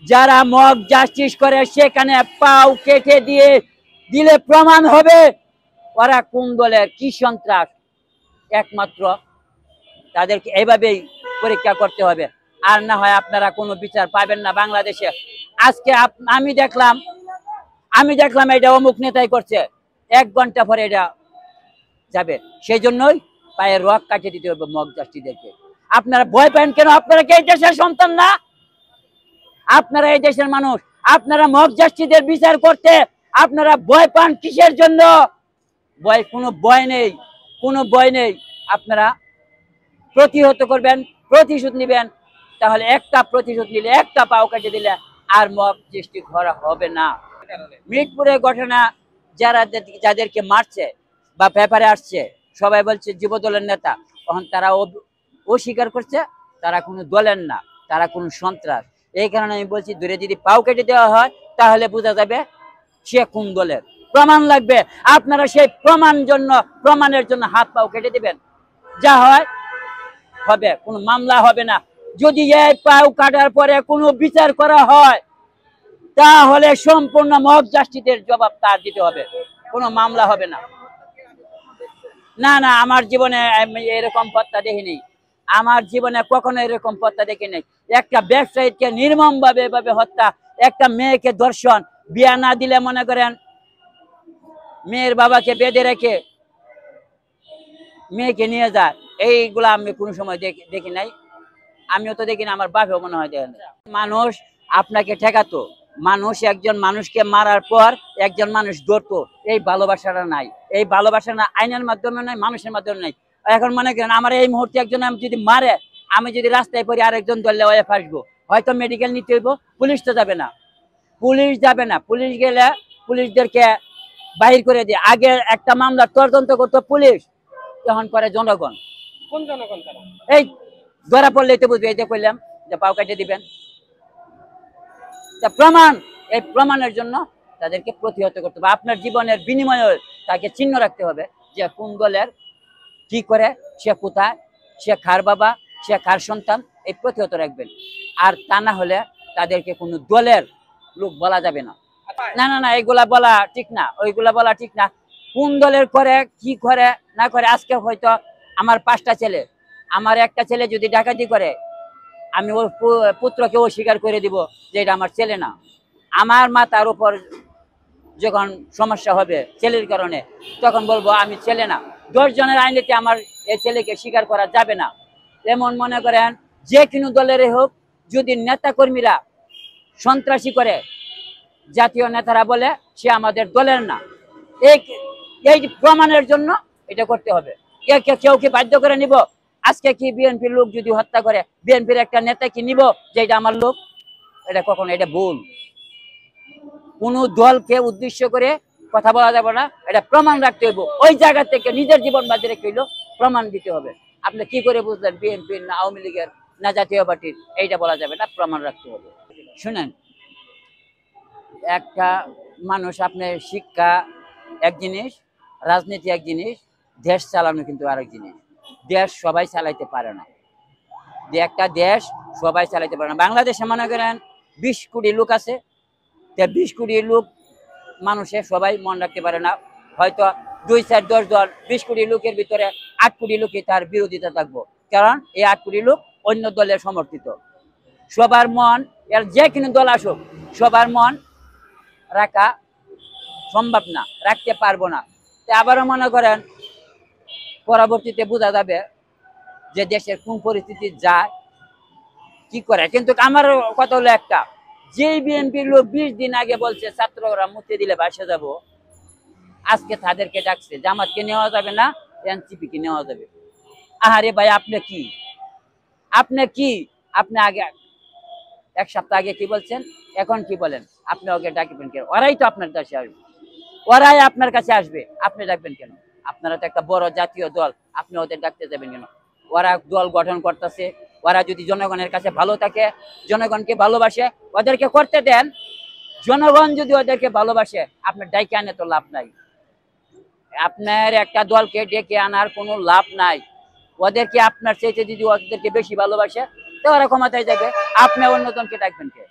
যারা mock justice করে সেখানে পাও কেটে দিলে প্রমাণ হবে ওরা কোন দলের কি সন্ত্রাস। একমাত্র তাদেরকে এইভাবেই পরীক্ষা করতে হবে, আর না হয় আপনারা কোনো বিচার পাবেন না বাংলাদেশে। আজকে আমি দেখলাম এটা অমুক নেতাই করছে, 1 ঘন্টা পরে এটা যাবে। সেই জন্যই পায়ের রক কাটিয়ে দিতে হবে মক জাস্টিসদেরকে। আপনারা ভয় পান কেন? আপনারা কি এই দেশের সন্তান না? আপনারা এই দেশের মানুষ, আপনারা মক জাস্টিসদের বিচার করতে আপনারা ভয় পান কিসের জন্য? কোনো ভয় নেই। আপনারা প্রতিহত করবেন, প্রতিশোধ নিবেন। তাহলে একটা প্রতিশোধ নিলে, একটা পাও কেটে দিলে আর মক জাস্টিস করা হবে না। মিরপুরের ঘটনা যাদেরকে মারছে বা পেপারে আসছে সবাই বলছে যুবদলের নেতা, তখন তারা অস্বীকার করছে তারা কোনো দলের না, তারা কোনো সন্ত্রাস। এই কারণে আমি বলছি দূরে যদি পাও কেটে দেওয়া হয় তাহলে বোঝা যাবে সে কোন দলের। প্রমাণ লাগবে, আপনারা সেই প্রমাণের জন্য হাত পাও কেটে দিবেন, যা হয় হবে, কোনো মামলা হবে না। যদি এই পাও কাটার পরে কোনো বিচার করা হয় তাহলে সম্পূর্ণ মক জাস্টিসের জবাব তার দিতে হবে, কোনো মামলা হবে না। না, আমার জীবনে এরকম পথটা দেখিনি, আমার জীবনে কখনো এরকম পথটা দেখি নাই। একটা ব্যবসায়ীকে নির্মম ভাবে এভাবে হত্যা, একটা মেয়েকে ধর্ষণ, বিয়া না দিলে মনে করেন মেয়ের বাবাকে বেঁধে রেখে মেয়েকে নিয়ে যায়, এইগুলা আমি কোনো সময় দেখি নাই। আমিও তো দেখি না, আমার বাপেও মনে হয় দেখেন। মানুষ আপনাকে ঠেকাতো, মানুষ একজন মানুষকে মারার পর একজন মানুষ ধরতো, এই ভালোবাসাটা নাই। এই ভালোবাসা না আইনের মাধ্যমে নাই, মানুষের মাধ্যমে নাই। এখন মনে করেন আমার এই মুহূর্তে একজন যদি মারে, আমি যদি রাস্তায় পড়ি আরেকজন ধরলে ওয়ে ফাঁসবো, হয়তো মেডিকেল নিতে হইব, পুলিশ তো যাবে না। পুলিশ গেলে পুলিশদেরকে বাহির করে দিয়ে, আগে একটা মামলা তদন্ত করতো পুলিশ, তখন করে জনগণ। কোন জনগণ? এই ধরা পড়লেই তো বুঝবে, এই যে কইলাম যে পাও কেটে দিবেন। এই প্রমাণের জন্য তাদেরকে প্রতিহত করতে হবে। আপনার জীবনের বিনিময়ে তাকে চিহ্ন রাখতে হবে যে কোন দলের, কি করে, সে কোথায়, সে কার বাবা, সে কার সন্তান, এই প্রতিহত রাখবেন। আর তা না হলে তাদেরকে কোনো দলের লোক বলা যাবে না। না, এগুলা বলা ঠিক না, ওইগুলা বলা ঠিক না। কোন দলের করে, কি করে না করে। আজকে হয়তো আমার 5টা ছেলে, আমার একটা ছেলে যদি ডাকাতি করে, আমি ওর পুত্রকে অস্বীকার করে দিব যে এটা আমার ছেলে না। আমার মাথার উপর যখন সমস্যা হবে ছেলের কারণে, তখন বলবো আমি ছেলে না। 10 জনের আইনেতে আমার এই ছেলেকে স্বীকার করা যাবে না। যেমন মনে করেন যে কোনো দলেরই হোক, যদি নেতা কর্মীরা সন্ত্রাসী করে, জাতীয় নেতারা বলে সে আমাদের দলের না, এই প্রমাণের জন্য এটা করতে হবে। কেউ কি বাধ্য করে নিব? আজকে কি বিএনপির লোক যদি হত্যা করে, বিএনপির একটা নেতা কি নিব যে এটা আমার লোক? এটা কখনো, এটা ভুল। কোন দলকে উদ্দেশ্য করে কথা বলা যাবে না, এটা প্রমাণ রাখতে হবে। ওই জায়গা থেকে নিজের জীবন বাজি রেখে হইলো প্রমাণ দিতে হবে। আপনি কি করে বুঝলেন বিএনপির না আওয়ামী লীগের না জাতীয় পার্টির? এইটা বলা যাবে না, প্রমাণ রাখতে হবে। শুনেন, একটা মানুষ, আপনার শিক্ষা এক জিনিস, রাজনীতি এক জিনিস, দেশ চালানো কিন্তু আরেক জিনিস। দেশ সবাই চালাইতে পারে না, একটা দেশ সবাই চালাইতে পারে না। বাংলাদেশে মনে করেন 20 কোটি লোক আছে, 20 কোটি লোক মানুষে সবাই মন রাখতে পারে না। হয়তো 2, 4, 10 দল, 20 কোটি লোকের ভিতরে 8 কোটি লোকই তার বিরোধিতা থাকবো, কারণ এই 8 কোটি লোক অন্য দলের সমর্থিত। সবার মন, এর যে কোনো দল আসুক, সবার মন রাখা সম্ভব না, রাখতে পারবো না। আবারও মনে করেন পরবর্তীতে বোঝা যাবে যে দেশের কোন পরিস্থিতি যায়, কি করে। কিন্তু আমার কথা হলো একটা, যে বিএনপির লোক 20 দিন আগে বলছে ছাত্ররা মুক্তি দিলে ভাসে যাব, আজকে তাদেরকে ডাকছে জামাতকে নেওয়া যাবে না, এনসিপি কে নেওয়া যাবে। আহারে ভাই, আপনি আগে 1 সপ্তাহ আগে কি বলছেন, এখন কি বলেন? আপনি ওকে ডাকবেন কেন? ওরাই তো আপনার কাছে আসবে, ওরাই আপনার কাছে আসবে, আপনি ডাকবেন কেন? আপনারা তো একটা বড় জাতীয় দল, আপনি ওদের ডাকতে যাবেন কেন? ওরা দল গঠন করতেছে, ওরা যদি জনগণের কাছে ভালো থাকে, জনগণকে ভালোবাসে, ওদেরকে করতে দেন। জনগণ যদি ওদেরকে ভালোবাসে, আপনার ডাইকে আনে তো লাভ নাই। আপনার একটা দলকে ডেকে আনার কোনো লাভ নাই। ওদেরকে আপনার চাইতে যদি ওদেরকে বেশি ভালোবাসে, তো ওরা ক্ষমতায় যাবে, আপনি অন্য দলকে ডাকবেন কে?